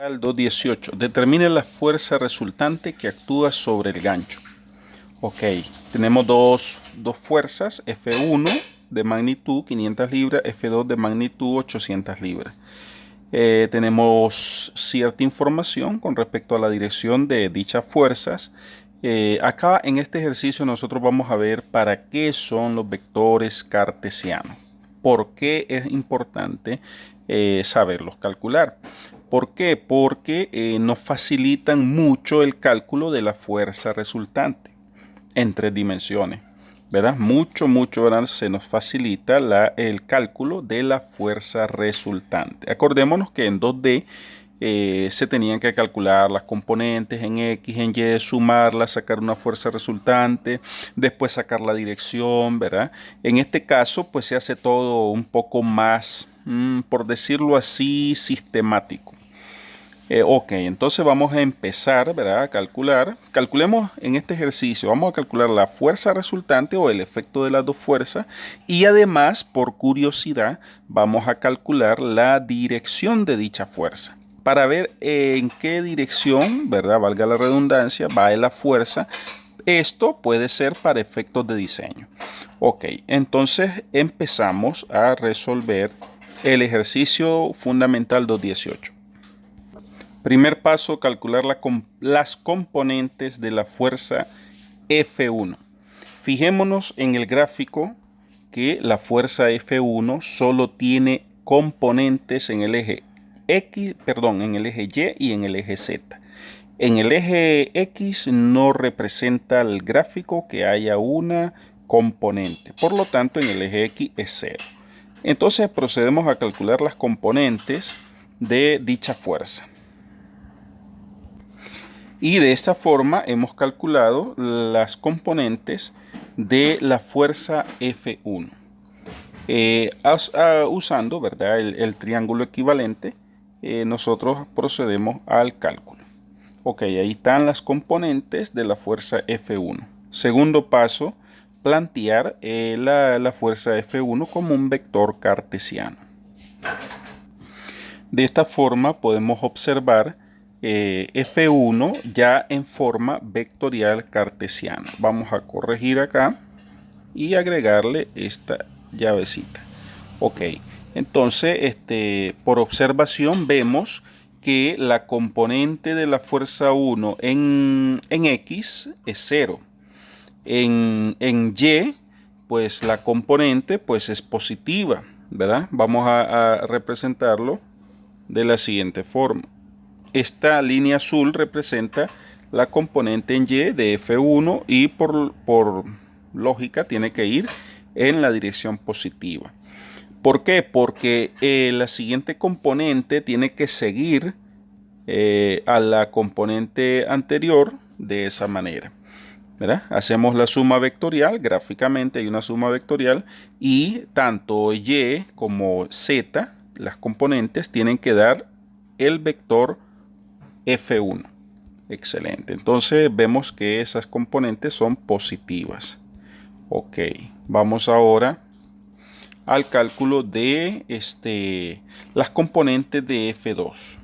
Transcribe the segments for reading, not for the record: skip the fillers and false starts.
Al 218. Determine la fuerza resultante que actúa sobre el gancho. Ok, tenemos dos fuerzas, F1 de magnitud 500 libras, F2 de magnitud 800 libras. Tenemos cierta información con respecto a la dirección de dichas fuerzas. Acá en este ejercicio nosotros vamos a ver para qué son los vectores cartesianos. ¿Por qué es importante saberlos calcular? ¿Por qué? Porque nos facilitan mucho el cálculo de la fuerza resultante en 3 dimensiones, ¿verdad? Mucho, ¿verdad? Se nos facilita el cálculo de la fuerza resultante. Acordémonos que en 2D se tenían que calcular las componentes en X, en Y, sumarlas, sacar una fuerza resultante, después sacar la dirección, ¿verdad? En este caso, pues se hace todo un poco más, por decirlo así, sistemático. Ok, entonces vamos a empezar, ¿verdad? A calcular. Calculemos en este ejercicio, vamos a calcular la fuerza resultante o el efecto de las dos fuerzas y además, por curiosidad, vamos a calcular la dirección de dicha fuerza para ver en qué dirección, ¿verdad? Valga la redundancia, va la fuerza. Esto puede ser para efectos de diseño. Ok, entonces empezamos a resolver el ejercicio fundamental 218. Primer paso, calcular las componentes de la fuerza F1. Fijémonos en el gráfico que la fuerza F1 solo tiene componentes en el eje X, perdón, en el eje Y y en el eje Z. En el eje X no representa el gráfico que haya una componente. Por lo tanto, en el eje X es 0. Entonces procedemos a calcular las componentes de dicha fuerza. Y de esta forma hemos calculado las componentes de la fuerza F1. Usando, ¿verdad? el triángulo equivalente, nosotros procedemos al cálculo. Ok, ahí están las componentes de la fuerza F1. Segundo paso, plantear la fuerza F1 como un vector cartesiano. De esta forma podemos observar F1 ya en forma vectorial cartesiana. Vamos a corregir acá y agregarle esta llavecita. Ok, entonces por observación vemos que la componente de la fuerza 1 en X es 0. En Y, pues la componente pues es positiva, ¿verdad? Vamos a representarlo de la siguiente forma. Esta línea azul representa la componente en Y de F1 y por lógica tiene que ir en la dirección positiva. ¿Por qué? Porque la siguiente componente tiene que seguir a la componente anterior de esa manera, ¿verdad? Hacemos la suma vectorial, gráficamente hay una suma vectorial y tanto Y como Z, las componentes, tienen que dar el vector F1. Excelente. Entonces vemos que esas componentes son positivas. Ok, vamos ahora al cálculo de las componentes de F2.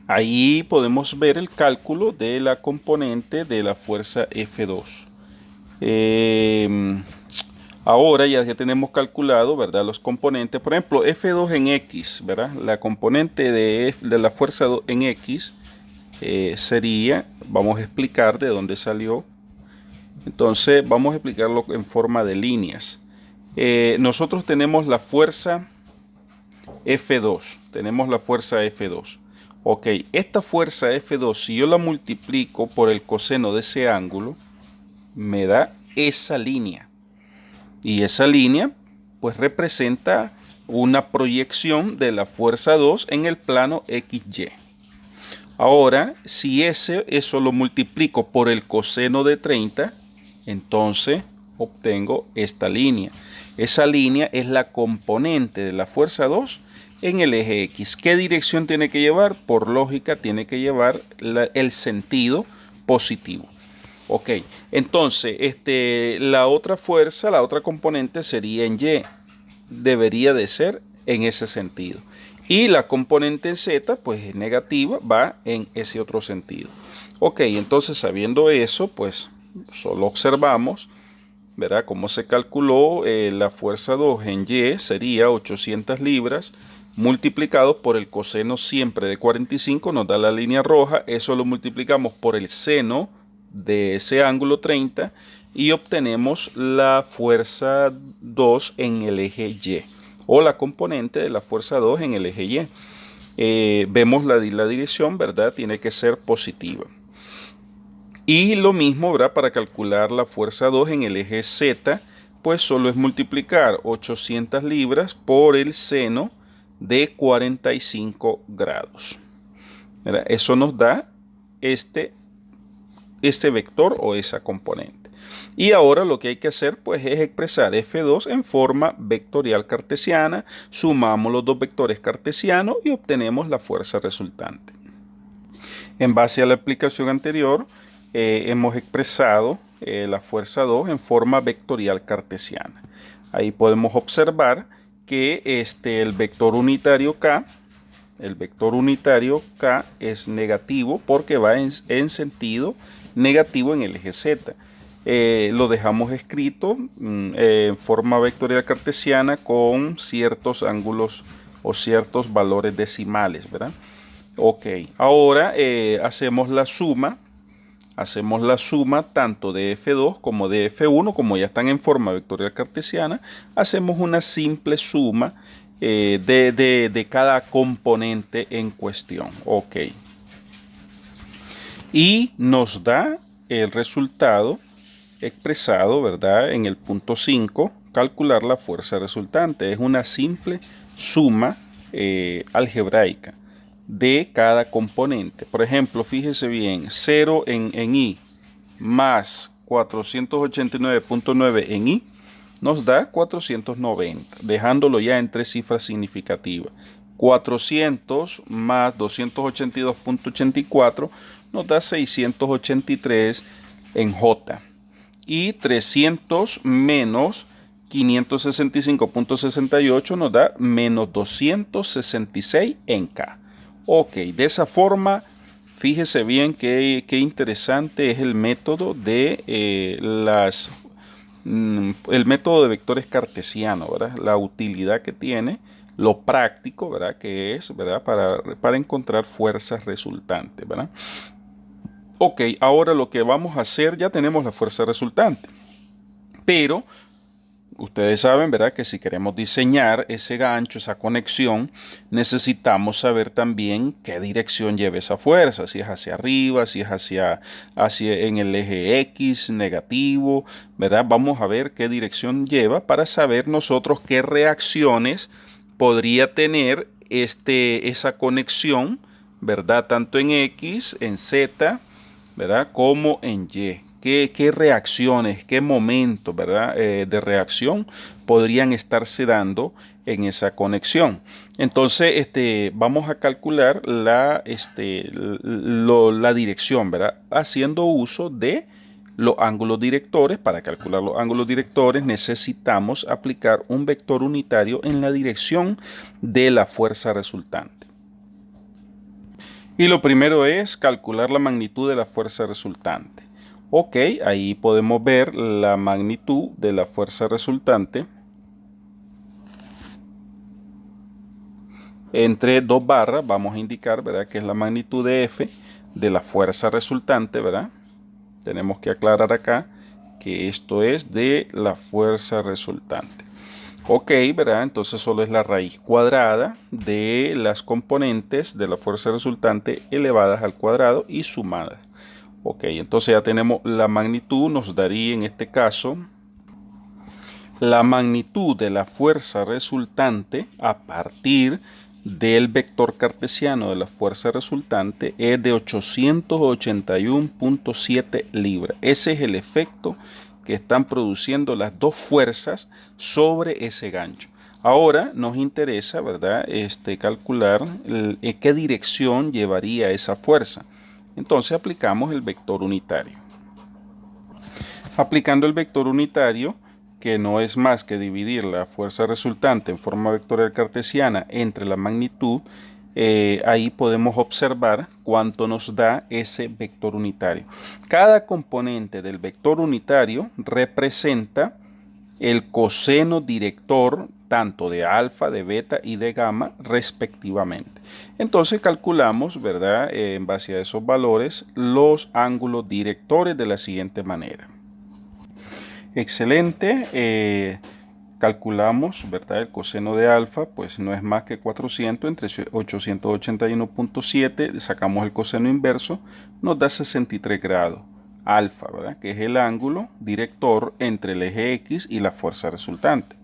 Ahí podemos ver el cálculo de la componente de la fuerza F2. Ahora ya tenemos calculado, ¿verdad? Los componentes, por ejemplo, F2 en X, ¿verdad? La componente de la fuerza en X sería, vamos a explicar de dónde salió. Entonces vamos a explicarlo en forma de líneas. Nosotros tenemos la fuerza F2, tenemos la fuerza F2. Ok, esta fuerza F2, si yo la multiplico por el coseno de ese ángulo, me da esa línea. Y esa línea pues representa una proyección de la fuerza 2 en el plano XY. Ahora, si eso lo multiplico por el coseno de 30, entonces obtengo esta línea. Esa línea es la componente de la fuerza 2 en el eje X. ¿Qué dirección tiene que llevar? Por lógica, tiene que llevar el sentido positivo. Ok, entonces la otra fuerza, la otra componente sería en Y. Debería de ser en ese sentido. Y la componente en Z, pues es negativa, va en ese otro sentido. Ok, entonces sabiendo eso, pues solo observamos, ¿verdad? Cómo se calculó la fuerza 2 en Y sería 800 libras multiplicado por el coseno siempre de 45, nos da la línea roja, eso lo multiplicamos por el seno de ese ángulo 30 y obtenemos la fuerza 2 en el eje Y o la componente de la fuerza 2 en el eje Y. Vemos la dirección, ¿verdad? Tiene que ser positiva. Y lo mismo, ¿verdad? Para calcular la fuerza 2 en el eje Z, pues solo es multiplicar 800 libras por el seno de 45 grados. ¿Verdad? Eso nos da este vector o esa componente. Y ahora lo que hay que hacer pues es expresar F2 en forma vectorial cartesiana, sumamos los dos vectores cartesianos y obtenemos la fuerza resultante. En base a la explicación anterior, hemos expresado la fuerza 2 en forma vectorial cartesiana. Ahí podemos observar que el vector unitario K es negativo porque va en sentido negativo en el eje Z. Lo dejamos escrito en forma vectorial cartesiana con ciertos ángulos o ciertos valores decimales, ¿verdad? Ok, ahora hacemos la suma tanto de F2 como de F1, como ya están en forma vectorial cartesiana, hacemos una simple suma de cada componente en cuestión. Ok. Y nos da el resultado expresado, ¿verdad? En el punto 5, calcular la fuerza resultante. Es una simple suma algebraica de cada componente. Por ejemplo, fíjese bien, 0 en I más 489.9 en I nos da 490, dejándolo ya en tres cifras significativas. 400 más 282.84 nos da 683 en J. Y 300 menos 565.68 nos da menos 266 en K. Ok, de esa forma, fíjese bien qué interesante es el método de el método de vectores cartesianos, ¿verdad? La utilidad que tiene, lo práctico, ¿verdad? Que es, ¿verdad? Para encontrar fuerzas resultantes, ¿verdad? Ok, ahora lo que vamos a hacer, ya tenemos la fuerza resultante, pero ustedes saben, ¿verdad? Que si queremos diseñar ese gancho, esa conexión, necesitamos saber también qué dirección lleva esa fuerza, si es hacia arriba, si es hacia en el eje X, negativo, ¿verdad? Vamos a ver qué dirección lleva para saber nosotros qué reacciones podría tener esa conexión, ¿verdad? Tanto en X, en Z, ¿verdad? Como en Y. ¿Qué reacciones, qué momentos, ¿verdad? De reacción podrían estarse dando en esa conexión? Entonces, vamos a calcular la dirección, ¿verdad? Haciendo uso de los ángulos directores. Para calcular los ángulos directores necesitamos aplicar un vector unitario en la dirección de la fuerza resultante. Y lo primero es calcular la magnitud de la fuerza resultante. Ok, ahí podemos ver la magnitud de la fuerza resultante entre dos barras. Vamos a indicar, ¿verdad?, que es la magnitud de F de la fuerza resultante, ¿verdad? Tenemos que aclarar acá que esto es de la fuerza resultante. Ok, ¿verdad? Entonces solo es la raíz cuadrada de las componentes de la fuerza resultante elevadas al cuadrado y sumadas. Ok, entonces ya tenemos la magnitud, nos daría en este caso la magnitud de la fuerza resultante a partir del vector cartesiano de la fuerza resultante es de 881.7 libras. Ese es el efecto que están produciendo las dos fuerzas sobre ese gancho. Ahora nos interesa, ¿verdad?, calcular qué dirección llevaría esa fuerza. Entonces aplicamos el vector unitario. Aplicando el vector unitario, que no es más que dividir la fuerza resultante en forma vectorial cartesiana entre la magnitud, ahí podemos observar cuánto nos da ese vector unitario. Cada componente del vector unitario representa el coseno director tanto de alfa, de beta y de gamma respectivamente. Entonces calculamos, ¿verdad? En base a esos valores, los ángulos directores de la siguiente manera. Excelente. Calculamos, ¿verdad? El coseno de alfa, pues no es más que 400 entre 881.7, sacamos el coseno inverso, nos da 63 grados. Alfa, ¿verdad? Que es el ángulo director entre el eje X y la fuerza resultante.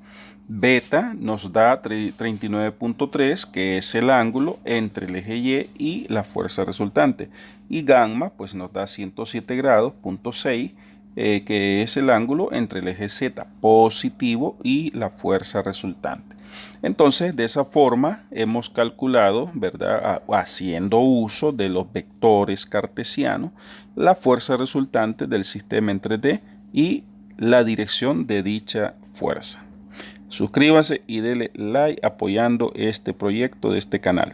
Beta nos da 39.3, que es el ángulo entre el eje Y y la fuerza resultante. Y gamma, pues nos da 107 grados, punto 6, que es el ángulo entre el eje Z positivo y la fuerza resultante. Entonces, de esa forma hemos calculado, ¿verdad? Haciendo uso de los vectores cartesianos, la fuerza resultante del sistema en 3D y la dirección de dicha fuerza. Suscríbase y dele like apoyando este proyecto de este canal.